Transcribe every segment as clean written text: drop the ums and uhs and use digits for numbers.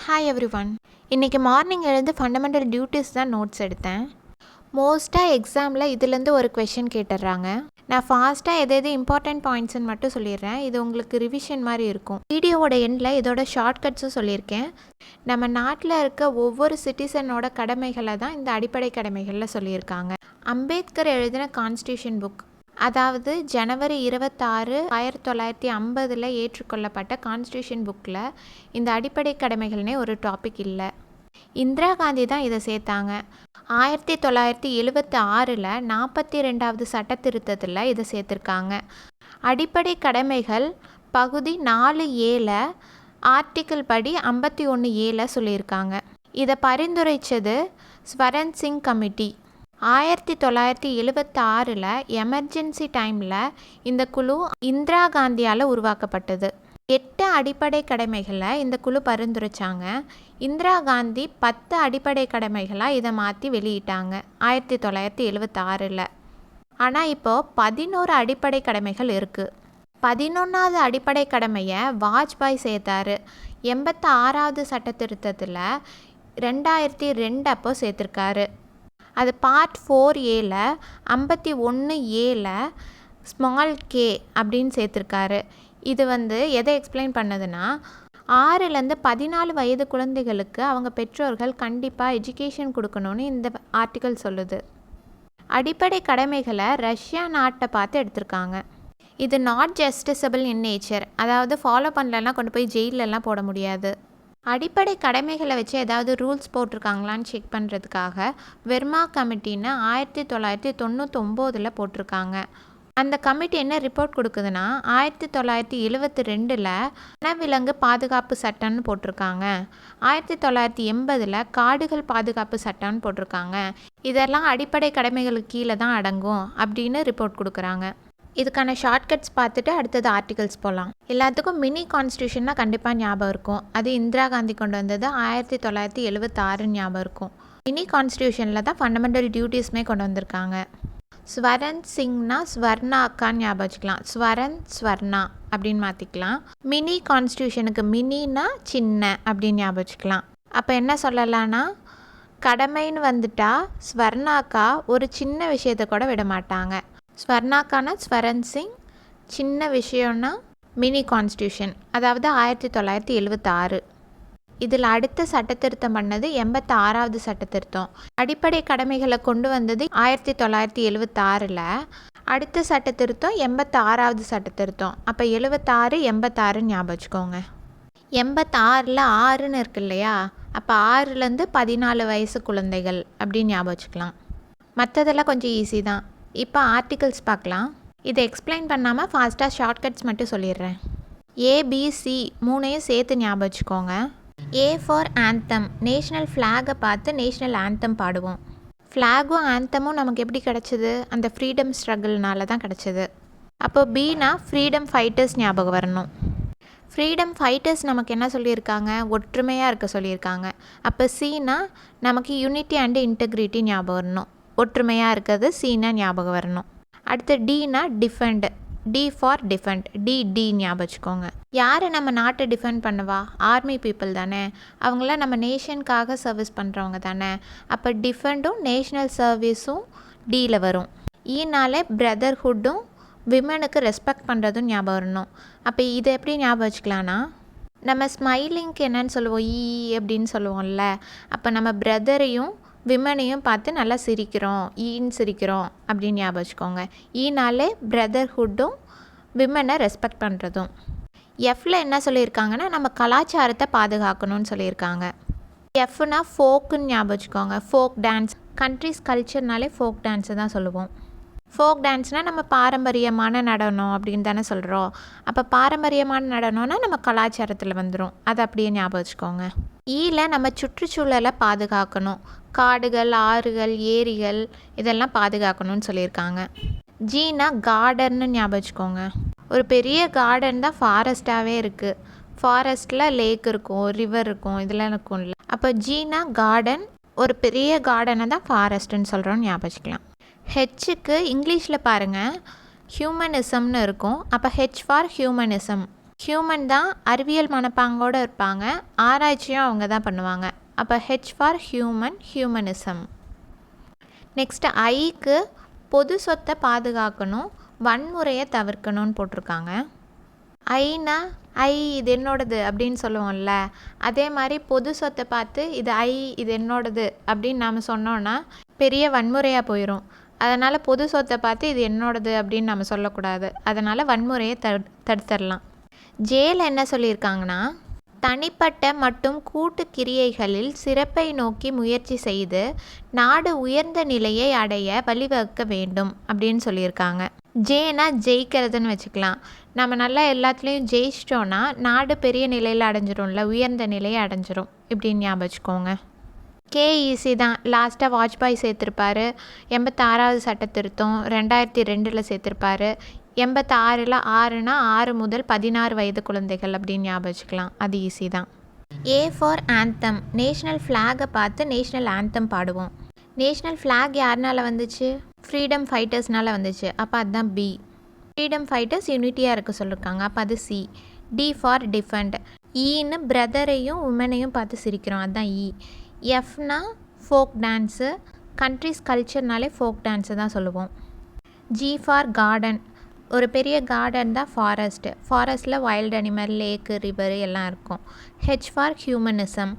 Hi every one. இன்றைக்கி morning எழுந்து fundamental duties தான் நோட்ஸ் எடுத்தேன். மோஸ்ட்டாக எக்ஸாமில் இதுலேருந்து ஒரு கொஷின் கேட்டுடுறாங்க. நான் ஃபாஸ்ட்டாக எது இம்பார்ட்டண்ட் பாயிண்ட்ஸ்ன்னு மட்டும் சொல்லிடுறேன். இது உங்களுக்கு ரிவிஷன் மாதிரி இருக்கும். வீடியோவோட எண்டில் இதோட ஷார்ட்கட்ஸும் சொல்லியிருக்கேன். நம்ம நாட்டில் இருக்க ஒவ்வொரு சிட்டிசனோட கடமைகளை தான் இந்த அடிப்படை கடமைகளில் சொல்லியிருக்காங்க. அம்பேத்கர் எழுதின கான்ஸ்டியூஷன் புக், அதாவது ஜனவரி 26, 1950 ஏற்றுக்கொள்ளப்பட்ட கான்ஸ்டியூஷன் புக்கில் இந்த அடிப்படை கடமைகள்னே ஒரு டாபிக் இல்லை. இந்திரா காந்தி தான் இதை சேர்த்தாங்க. 1976 42வது சட்ட திருத்தத்தில் இதை சேர்த்துருக்காங்க. அடிப்படை கடமைகள் பகுதி 4A ஆர்டிக்கிள் படி 51A சொல்லியிருக்காங்க. இதை பரிந்துரைச்சது ஸ்வரன் சிங் கமிட்டி. 1976 எமர்ஜென்சி டைமில் இந்த குழு இந்திரா காந்தியால் உருவாக்கப்பட்டது. 8 அடிப்படை கடமைகளை இந்த குழு பரிந்துரைச்சாங்க. இந்திரா காந்தி 10 அடிப்படை கடமைகளாக இதை மாற்றி வெளியிட்டாங்க 1976. ஆனால் இப்போது 11 அடிப்படை கடமைகள் இருக்குது. 11வது அடிப்படை கடமையை வாஜ்பாய் சேர்த்தாரு. 86வது சட்ட திருத்தத்தில் 2002 அப்போ சேர்த்துருக்காரு. அது part 4A 51A small K அப்படின்னு சேர்த்துருக்காரு. இது எதை எக்ஸ்பிளைன் பண்ணுதுன்னா, 6லேருந்து 14 வயது குழந்தைகளுக்கு அவங்க பெற்றோர்கள் கண்டிப்பாக எஜுகேஷன் கொடுக்கணும்னு இந்த ஆர்டிக்கல் சொல்லுது. அடிப்படை கடமைகளை ரஷ்யா நாட்டை பார்த்து எடுத்திருக்காங்க. இது நாட் ஜஸ்டிசபிள் இன் நேச்சர், அதாவது ஃபாலோ பண்ணலன்னா கொண்டு போய் ஜெயிலெலாம் போட முடியாது. அடிப்படை கடமைகளை வச்சு ஏதாவது ரூல்ஸ் போட்டிருக்காங்களான்னு செக் பண்ணுறதுக்காக வெர்மா கமிட்டின்னு 1999 போட்டிருக்காங்க. அந்த கமிட்டி என்ன ரிப்போர்ட் கொடுக்குதுன்னா, 1972 வனவிலங்கு பாதுகாப்பு சட்டம்னு போட்டிருக்காங்க. 1980 காடுகள் பாதுகாப்பு சட்டம்னு போட்டிருக்காங்க. இதெல்லாம் அடிப்படை கடமைகளுக்கு கீழே தான் அடங்கும் அப்படின்னு ரிப்போர்ட் கொடுக்குறாங்க. இதுக்கான ஷார்ட்கட்ஸ் பார்த்துட்டு அடுத்தது ஆர்டிகல்ஸ் போகலாம். எல்லாத்துக்கும் மினி கான்ஸ்டியூஷன்னா கண்டிப்பாக ஞாபகம் இருக்கும். அது இந்திரா காந்தி கொண்டு வந்தது 1976 ஞாபகம் இருக்கும். மினி கான்ஸ்டியூஷனில் தான் ஃபண்டமெண்டல் டியூட்டிஸ்மே கொண்டு வந்திருக்காங்க. ஸ்வரன் சிங்னா ஸ்வர்ணா அக்கான்னு ஞாபகம் வச்சுக்கலாம். ஸ்வரன் ஸ்வர்ணா அப்படின்னு மாற்றிக்கலாம். மினி கான்ஸ்டியூஷனுக்கு மினினா சின்ன அப்படின்னு ஞாபகம் வச்சுக்கலாம். அப்போ என்ன சொல்லலான்னா, கடமைன்னு வந்துட்டா ஸ்வர்ணாக்கா ஒரு சின்ன விஷயத்தை கூட விட மாட்டாங்க. ஸ்வர்ணாக்கான ஸ்வரன் சிங், சின்ன விஷயம்னா மினி கான்ஸ்டியூஷன், அதாவது 1976. இதில் அடுத்த சட்ட திருத்தம் பண்ணது 86வது சட்ட திருத்தம். அடிப்படை கடமைகளை கொண்டு வந்தது 1976. அடுத்த சட்ட திருத்தம் 86வது சட்ட திருத்தம். அப்போ 76, 86 ஞாபகம் வச்சுக்கோங்க. 86 6ன்னு இருக்கு இல்லையா, அப்போ 6லேருந்து 14 வயசு குழந்தைகள் அப்படின்னு ஞாபகம் வச்சுக்கலாம். மற்றதெல்லாம் கொஞ்சம் ஈஸி தான். இப்போ ஆர்டிகல்ஸ் பார்க்கலாம். இதை எக்ஸ்பிளைன் பண்ணாமல் ஃபாஸ்ட்டாக ஷார்ட்கட்ஸ் மட்டும் சொல்லிடுறேன். ABC 3ஐயும் சேர்த்து ஞாபகம் வச்சுக்கோங்க. A ஃபார் ஆந்தம், நேஷ்னல் ஃப்ளாகை பார்த்து நேஷ்னல் ஆந்தம் பாடுவோம். ஃப்ளாகும் ஆந்தமும் நமக்கு எப்படி கிடச்சிது? அந்த ஃப்ரீடம் ஸ்ட்ரகிள்னால தான் கிடச்சிது. அப்போ Bனா ஃப்ரீடம் ஃபைட்டர்ஸ் ஞாபகம் வரணும். ஃப்ரீடம் ஃபைட்டர்ஸ் நமக்கு என்ன சொல்லியிருக்காங்க? ஒற்றுமையாக இருக்க சொல்லியிருக்காங்க. அப்போ Cனா நமக்கு யூனிட்டி அண்ட் இன்டெகிரிட்டி ஞாபகம் வரணும். ஒற்றுமையாக இருக்கிறது Cனா ஞாபகம் வரணும். அடுத்து Dனா defend, D for defend, D ஞாபகம் வச்சுக்கோங்க. யார் நம்ம நாட்டை டிஃபெண்ட் பண்ணுவா? ஆர்மி பீப்புள் தானே. அவங்களாம் நம்ம நேஷனுக்காக சர்வீஸ் பண்ணுறவங்க தானே. அப்போ டிஃபெண்டும் நேஷ்னல் சர்வீஸும் Dயில் வரும். ஈனாலே பிரதர்ஹுட்டும் விமனுக்கு ரெஸ்பெக்ட் பண்ணுறதும் ஞாபகம் வரணும். அப்போ இதை எப்படி ஞாபகம் வச்சுக்கலான்னா, நம்ம ஸ்மைலிங்க்கு என்னன்னு சொல்லுவோம்? அப்படின்னு சொல்லுவோம்ல. அப்போ நம்ம பிரதரையும் விமனையும் பார்த்து நல்லா சிரிக்கிறோம், ஈன்னு சிரிக்கிறோம் அப்படின்னு ஞாபகம் வச்சுக்கோங்க. ஈனாலே பிரதர்ஹுட்டும் விமனை ரெஸ்பெக்ட் பண்ணுறதும். எஃப்ல என்ன சொல்லியிருக்காங்கன்னா, நம்ம கலாச்சாரத்தை பாதுகாக்கணும்னு சொல்லியிருக்காங்க. எஃப்னா ஃபோக்குன்னு ஞாபகம் வச்சுக்கோங்க. ஃபோக் டான்ஸ், கண்ட்ரிஸ் கல்ச்சர்னாலே ஃபோக் டான்ஸை தான் சொல்லுவோம். ஃபோக் டான்ஸ்னால் நம்ம பாரம்பரியமான நடனம் அப்படின்னு தானே சொல்கிறோம். அப்போ பாரம்பரியமான நடனம்னா நம்ம கலாச்சாரத்தில் வந்துடும். அதை அப்படியே ஞாபகம் வச்சுக்கோங்க. ஈல நம்ம சுற்றுச்சூழலை பாதுகாக்கணும். காடுகள், ஆறுகள், ஏரிகள் இதெல்லாம் பாதுகாக்கணும்னு சொல்லியிருக்காங்க. ஜீனா கார்டன்னு ஞாபகம் வச்சுக்கோங்க. ஒரு பெரிய கார்டன் தான் ஃபாரஸ்ட்டாகவே இருக்குது. ஃபாரஸ்ட்டில் லேக் இருக்கும், ரிவர் இருக்கும், இதெல்லாம் இருக்கும்ல. அப்போ ஜீனா கார்டன், ஒரு பெரிய கார்டனை தான் ஃபாரஸ்ட்டுன்னு சொல்கிறோன்னு ஞாபகம் வச்சுக்கலாம். ஹெச்சுக்கு இங்கிலீஷில் பாருங்கள் ஹியூமனிசம்னு இருக்கும். அப்போ ஹெச் ஃபார் ஹியூமனிசம், ஹியூமன் தான் அறிவியல் மனப்பாங்கோடு இருப்பாங்க, ஆராய்ச்சியும் அவங்க தான் பண்ணுவாங்க. அப்போ H for human, humanism. Next ஐக்கு பொது சொத்தை பாதுகாக்கணும், வன்முறையை தவிர்க்கணும்னு போட்டிருக்காங்க. ஐனா ஐ இது என்னோடது அப்படின்னு சொல்லுவோம்ல, அதே மாதிரி பொது சொத்தை பார்த்து இது ஐ இது என்னோடது அப்படின்னு நாம் சொன்னோன்னா பெரிய வன்முறையாக போயிடும். அதனால் பொது சொத்தை பார்த்து இது என்னோடது அப்படின்னு நம்ம சொல்லக்கூடாது. அதனால் வன்முறையை தடுத்துடலாம். ஜேல என்ன சொல்லியிருக்காங்கன்னா, தனிப்பட்ட மற்றும் கூட்டு கிரியைகளில் சிறப்பை நோக்கி முயற்சி செய்து நாடு உயர்ந்த நிலையை அடைய வழிவகுக்க வேண்டும் அப்படின்னு சொல்லியிருக்காங்க. ஜேனா ஜெயிக்கிறதுன்னு வச்சுக்கலாம். நம்ம நல்லா எல்லாத்துலேயும் ஜெயிச்சிட்டோன்னா நாடு பெரிய நிலையில் அடைஞ்சிரும்ல, உயர்ந்த நிலையை அடைஞ்சிரும் இப்படின்னு ஞாபகம் வச்சுக்கோங்க. கே ஈஸி தான். லாஸ்ட்டாக வாஜ்பாய் சேர்த்துருப்பார். 86வது சட்ட திருத்தம் 2002 சேர்த்துருப்பார். 86ல் 6னா 6 முதல் 16 வயது குழந்தைகள் அப்படின்னு ஞாபகம் வச்சுக்கலாம். அது ஈஸி தான். A for anthem. நேஷ்னல் ஃப்ளாகை பார்த்து நேஷ்னல் ஆந்தம் பாடுவோம். நேஷ்னல் ஃப்ளாக் யாருனால வந்துச்சு? ஃப்ரீடம் ஃபைட்டர்ஸ்னால வந்துச்சு. அப்போ அதுதான் பி. ஃப்ரீடம் ஃபைட்டர்ஸ் யூனிட்டியாக இருக்க சொல்லியிருக்காங்க. அப்போ அது சி. D for defend. ஈன்னு பிரதரையும் உமனையும் பார்த்து சிரிக்கிறோம், அதுதான் இ. எஃப்னா ஃபோக் டான்ஸு, கண்ட்ரிஸ் கல்ச்சர்னாலே ஃபோக் டான்ஸு தான் சொல்லுவோம். G for garden. ஒரு பெரிய கார்டன் தான் ஃபாரஸ்ட்டு. ஃபாரஸ்ட்டில் வைல்டு அனிமல், லேக்கு, ரிவரு எல்லாம் இருக்கும். H for humanism.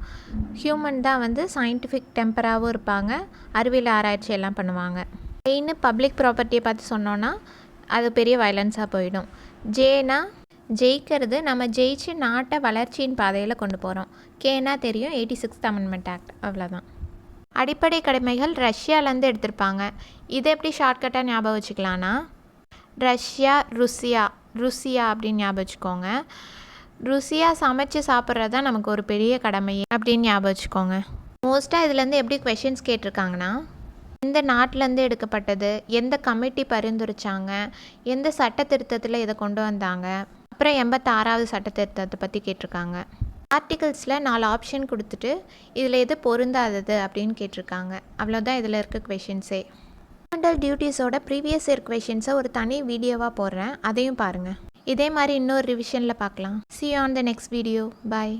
ஹியூமன் தான் வந்து சயின்டிஃபிக் டெம்பராகவும் இருப்பாங்க, அறிவியல் ஆராய்ச்சி எல்லாம் பண்ணுவாங்க. ஜெயின்னு பப்ளிக் ப்ராப்பர்ட்டியை பார்த்து சொன்னோன்னா அது பெரிய வயலன்ஸாக போயிடும். ஜேனா ஜெயிக்கிறது, நம்ம ஜெயிச்சு நாட்டை வளர்ச்சியின் பாதையில் கொண்டு போகிறோம். கேனா தெரியும், 86th அமெண்ட்மெண்ட் ஆக்ட், அவ்வளோதான். அடிப்படை கடமைகள் ரஷ்யாவிலேருந்து எடுத்திருப்பாங்க. இதை எப்படி ஷார்ட்கட்டாக ஞாபகம் வச்சுக்கலான்னா, ரஷ்யா ருசியா அப்படின்னு ஞாபகம் வச்சுக்கோங்க. ருசியா சமைச்சு சாப்பிட்றது தான் நமக்கு ஒரு பெரிய கடமை அப்படின்னு ஞாபகம் வச்சுக்கோங்க. மோஸ்ட்டாக இதுலேருந்து எப்படி கொஷின்ஸ் கேட்டிருக்காங்கன்னா, எந்த நாட்டிலேருந்து எடுக்கப்பட்டது, எந்த கமிட்டி பரிந்துரைச்சாங்க, எந்த சட்ட திருத்தத்தில் இதை கொண்டு வந்தாங்க, அப்புறம் 86வது சட்ட திருத்தத்தை பற்றி கேட்டிருக்காங்க. ஆர்டிகல்ஸில் 4 ஆப்ஷன் கொடுத்துட்டு இதில் எது பொருந்தாதது அப்படின்னு கேட்டிருக்காங்க. அவ்வளோதான் இதில் இருக்க கொஷின்ஸே. ஃபண்டமெண்டல் டியூட்டிஸோட ப்ரீவியஸ் இயர் கொஷின்ஸை ஒரு தனி வீடியோவாக போடுறேன், அதையும் பாருங்கள். இதே மாதிரி இன்னொரு ரிவிஷனில் பார்க்கலாம். See you on the next video. Bye.